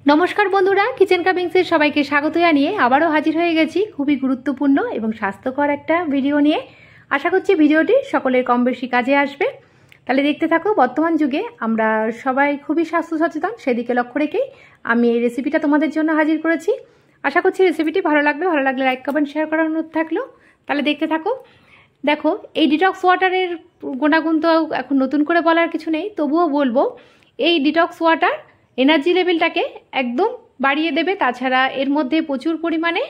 নমস্কার বন্ধুরা, কিচেন কামিংসের সবাইকে স্বাগত জানিয়ে আবারও হাজির হয়ে গেছি খুবই গুরুত্বপূর্ণ এবং স্বাস্থ্যকর একটা ভিডিও নিয়ে। আশা করছি ভিডিওটি সকলের কম বেশি কাজে আসবে। তাহলে দেখতে থাকো। বর্তমান যুগে আমরা সবাই খুবই স্বাস্থ্য সচেতন, সেদিকে লক্ষ্য রেখেই আমি এই রেসিপিটা তোমাদের জন্য হাজির করেছি। আশা করছি রেসিপিটি ভালো লাগবে লাইক কমেন্ট শেয়ার করার অনুরোধ থাকলো। তাহলে দেখতে থাকো। দেখো, এই ডিটক্স ওয়াটারের গুণাগুণ তো এখন নতুন করে বলার কিছু নেই, তবুও বলবো এই ডিটক্স ওয়াটার এনার্জি লেভেলটাকে একদম বাড়িয়ে দেবে। তাছাড়া এর মধ্যে প্রচুর পরিমাণে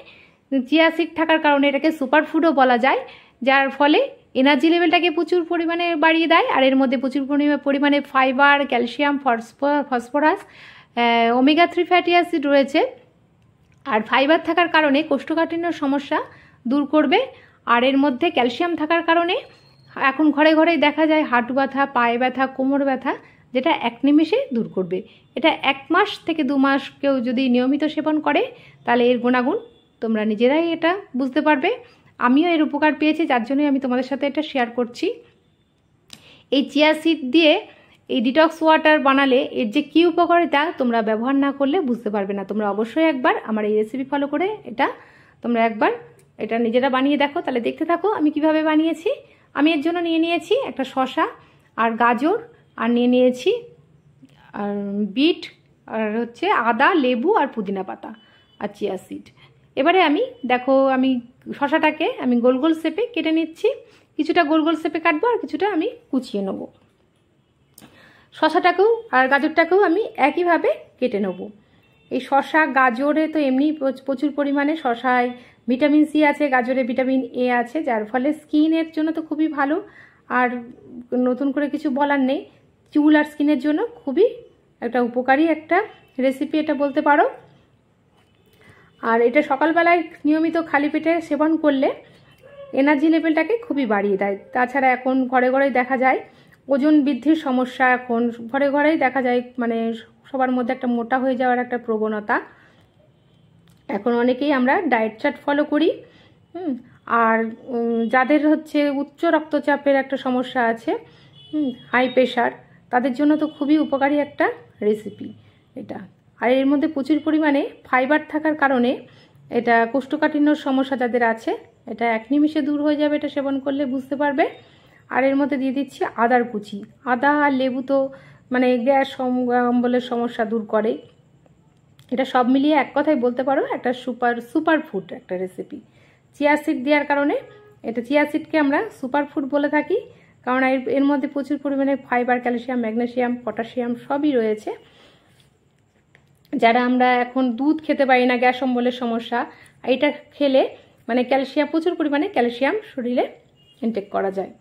চিয়া সিড থাকার কারণে এটাকে সুপারফুডও বলা যায়, যার ফলে এনার্জি লেভেলটাকে প্রচুর পরিমাণে বাড়িয়ে দেয়। আর এর মধ্যে প্রচুর পরিমাণে fibre, calcium, phosphorus, omega 3 fatty acid রয়েছে। আর ফাইবার থাকার কারণে কোষ্ঠকাঠিন্যের সমস্যা দূর করবে। আর এর মধ্যে ক্যালসিয়াম থাকার কারণে এখন ঘরে ঘরেই দেখা যায় হাঁটু ব্যথা, পায়ে ব্যথা, কোমর ব্যথা, যেটা এক নিমেষে দূর করবে। এটা 1 মাস থেকে 2 মাস কেউ যদি নিয়মিত সেবন করে তাহলে এর গুণাগুণ তোমরা নিজেরাই এটা বুঝতে পারবে। আমিও এর উপকার পেয়েছি, যার জন্যই আমি তোমাদের সাথে এটা শেয়ার করছি। এই চিয়া সিড দিয়ে এই ডিটক্স ওয়াটার বানালে এর যে কী উপকারিতা তোমরা ব্যবহার না করলে বুঝতে পারবে না। তোমরা অবশ্যই একবার আমার এই রেসিপি ফলো করে তোমরা একবার এটা নিজেরা বানিয়ে দেখো। তাহলে দেখতে থাকো আমি কিভাবে বানিয়েছি। আমি এর জন্য নিয়ে নিয়েছি একটা শসা আর গাজর, আর নিয়ে নিয়েছি আর বিট, আর হচ্ছে আদা, লেবু আর পুদিনা পাতা আর চিয়া সিড। এবারে আমি শসাটাকে আমি গোল গোল শেপে কেটে নিচ্ছি। কিছুটা গোল গোল শেপে কাটবো আর কিছুটা আমি কুচিয়ে নেব। শসাটাকেও আর গাজরটাকেও আমি একইভাবে কেটে নেব। এই শসা গাজরে তো এমনি প্রচুর পরিমাণে শসায় ভিটামিন সি আছে, গাজরে ভিটামিন এ আছে, যার ফলে স্কিনের জন্য তো খুবই ভালো। আর নতুন করে কিছু বলার নেই, চুল আর স্কিনের জন্য খুবই একটা উপকারী একটা রেসিপি এটা বলতে পারো। আর এটা সকালবেলায় নিয়মিত খালি পেটে সেবন করলে এনার্জি লেভেলটাকে খুবই বাড়িয়ে দেয়। তাছাড়া এখন ঘরে ঘরেই দেখা যায় ওজন বৃদ্ধির সমস্যা, এখন ঘরে ঘরেই দেখা যায়, মানে সবার মধ্যে একটা মোটা হয়ে যাওয়ার একটা প্রবণতা। এখন অনেকেই আমরা ডায়েট চার্ট ফলো করি। আর যাদের হচ্ছে উচ্চ রক্তচাপের একটা সমস্যা আছে, হাই প্রেশার, তাদের জন্য তো খুবই উপকারী একটা রেসিপি এটা। আর এর মধ্যে প্রচুর পরিমাণে ফাইবার থাকার কারণে এটা কোষ্ঠকাঠিন্যর সমস্যা যাদের আছে এটা 1 নিমেষে দূর হয়ে যাবে, এটা সেবন করলে বুঝতে পারবে। আর এর মধ্যে দিয়ে দিচ্ছি আদার কুচি। আদা আর লেবু তো মানে গ্যাস অম্বলের সমস্যা দূর করে। এটা সব মিলিয়ে এক কথাই বলতে পারো একটা সুপার ফুড একটা রেসিপি। চিয়া সিড দেওয়ার কারণে এটা চিয়া সিডকে আমরা সুপার ফুড বলে থাকি, কারণ এর মধ্যে প্রচুর পরিমাণে ফাইবার, ক্যালসিয়াম, ম্যাগনেসিয়াম, পটাশিয়াম সবই রয়েছে। যারা আমরা এখন দুধ খেতে পারি না, গ্যাস অম্বলের সমস্যা, এটা খেলে মানে প্রচুর পরিমাণে ক্যালসিয়াম শরীরে ইনটেক করা যায়।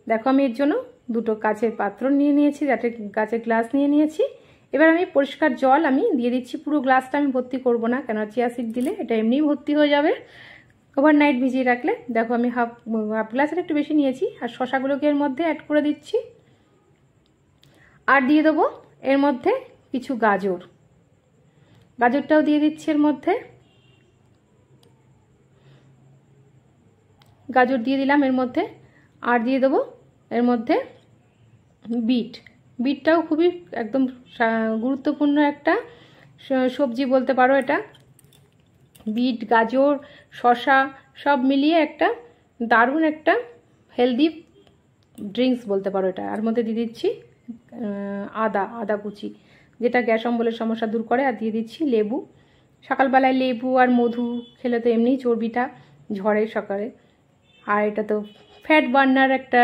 দেখো, আমি এর জন্য 2টো কাচের পাত্র নিয়ে নিয়েছি, যাতে কাচের গ্লাস নিয়ে নিয়েছি। এবার আমি পরিষ্কার জল আমি দিয়ে দিচ্ছি। পুরো গ্লাসটা আমি ভর্তি করব না, কেন চিয়া সিড দিলে এটা এমনিই ভর্তি হয়ে যাবে ওভারনাইট ভিজিয়ে রাখলে। দেখো, আমি হাফ গ্লাসের একটু বেশি নিয়েছি। আর শসাগুলোকে এর মধ্যে অ্যাড করে দিচ্ছি। আর দিয়ে দেবো এর মধ্যে কিছু গাজরটাও দিয়ে দিচ্ছি এর মধ্যে। গাজর দিয়ে দিলাম এর মধ্যে। আর দিয়ে দেবো এর মধ্যে বিটটাও খুবই একদম গুরুত্বপূর্ণ একটা সবজি বলতে পারো এটা। বিট, গাজর, শসা সব মিলিয়ে একটা দারুণ একটা হেলদি ড্রিঙ্কস বলতে পারো এটা। আর মধ্যে দিয়ে দিচ্ছি আদা কুচি, যেটা গ্যাস অম্বলের সমস্যা দূর করে। আর দিয়ে দিচ্ছি লেবু। সকালবেলায় লেবু আর মধু খেলে তো এমনিই চর্বিটা ঝরে সকালে। আর এটা তো ফ্যাট বার্নার একটা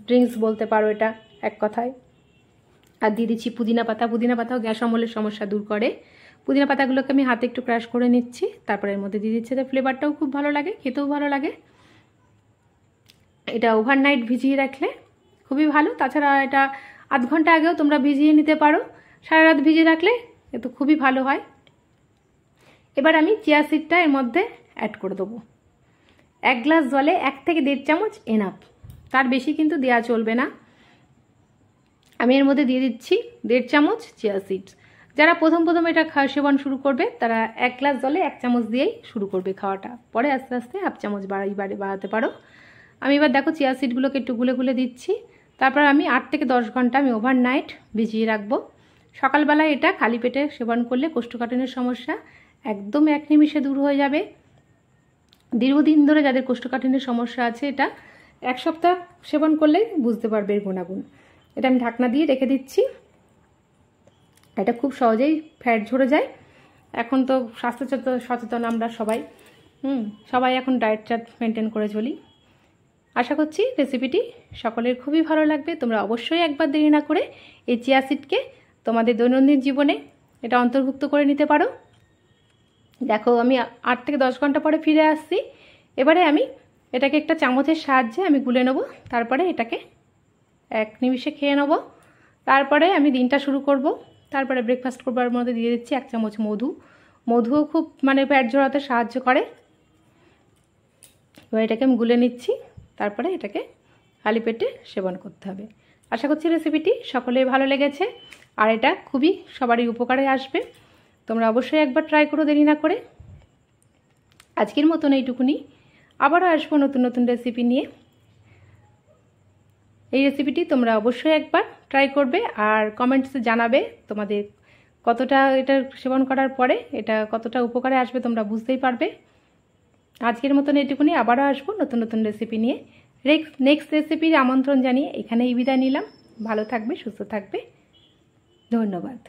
ড্রিঙ্কস বলতে পারো এটা এক কথায়। আর দিয়ে দিচ্ছি পুদিনা পাতাও গ্যাস অম্বলের সমস্যা দূর করে। পুদিনা পাতাগুলোকে আমি হাতে একটু ক্রাশ করে নিচ্ছি, তারপরে এর মধ্যে দিয়ে দিচ্ছি। তো ফ্লেভারটাও খুব ভালো লাগে, খেতেও ভালো লাগে। এটা ওভারনাইট ভিজিয়ে রাখলে খুবই ভালো। তাছাড়া এটা আধ ঘন্টা আগেও তোমরা ভিজিয়ে নিতে পারো, সারা রাত ভিজিয়ে রাখলে এ তো খুবই ভালো হয়। এবার আমি চিয়া সিডটা এর মধ্যে অ্যাড করে দেবো। 1 গ্লাস জলে 1 থেকে 1.5 চামচ এনাফ, তার বেশি কিন্তু দেওয়া চলবে না। আমি এর মধ্যে দিয়ে দিচ্ছি 1.5 চামচ চিয়া সিডস। যারা প্রথম এটা সেবন শুরু করবে তারা 1 গ্লাস জলে 1 চামচ দিয়েই শুরু করবে খাওয়াটা, পরে আস্তে আস্তে হাফ চামচ বাড়াতে পারো। আমি এবার দেখো চিয়া সিডগুলোকে একটু গুলে দিচ্ছি। তারপর আমি 8 থেকে 10 ঘন্টা আমি ওভারনাইট ভিজিয়ে রাখবো। সকালবেলায় এটা খালি পেটে সেবন করলে কোষ্ঠকাঠিন্যের সমস্যা একদম এক নিমিষে দূর হয়ে যাবে। দীর্ঘদিন ধরে যাদের কোষ্ঠকাঠিন্যের সমস্যা আছে এটা 1 সপ্তাহ সেবন করলে বুঝতে পারবে এর গুণাগুণ। এটা আমি ঢাকনা দিয়ে রেখে দিচ্ছি। এটা খুব সহজেই ফ্যাট ঝরে যায়। এখন তো স্বাস্থ্য সচেতন আমরা সবাই এখন ডায়েট চার্ট মেনটেন করে চলি। আশা করছি রেসিপিটি সকলের খুবই ভালো লাগবে। তোমরা অবশ্যই একবার দেরি না করে এই চিয়া সিডকে তোমাদের দৈনন্দিন জীবনে এটা অন্তর্ভুক্ত করে নিতে পারো। দেখো আমি 8 থেকে 10 ঘন্টা পরে ফিরে আসছি। এবারে আমি এটাকে একটা চামচের সাহায্যে আমি গুলে নেব, তারপরে এটাকে 1 নিমিষে খেয়ে নেব। তারপরে আমি দিনটা শুরু করব। তারপরে ব্রেকফাস্ট করবার মধ্যে দিয়ে দিচ্ছি 1 চামচ মধুও খুব পেট ঝরাতে সাহায্য করে। এবার এটাকে আমি গুলে নিচ্ছি, তারপরে এটাকে খালি পেটে সেবন করতে হবে। আশা করছি রেসিপিটি সকলের ভালো লেগেছে আর এটা খুবই সবারই উপকারে আসবে। তোমরা অবশ্যই একবার ট্রাই করো দেরি না করে। আজকের মতন এইটুকুনি, আবারও আসবো নতুন নতুন রেসিপি নিয়ে। এই রেসিপিটি তোমরা অবশ্যই একবার ট্রাই করবে আর কমেন্টসে জানাবে তোমাদের কতটা এটা সেবন করার পরে এটা কতটা উপকারে আসবে তোমরা বুঝতেই পারবে। আজকের মতন এইটুকুনি, আবারও আসবো নতুন নতুন রেসিপি নিয়ে। নেক্সট রেসিপির আমন্ত্রণ জানিয়ে এখানেই বিদায় নিলাম। ভালো থাকবে, সুস্থ থাকবে, ধন্যবাদ।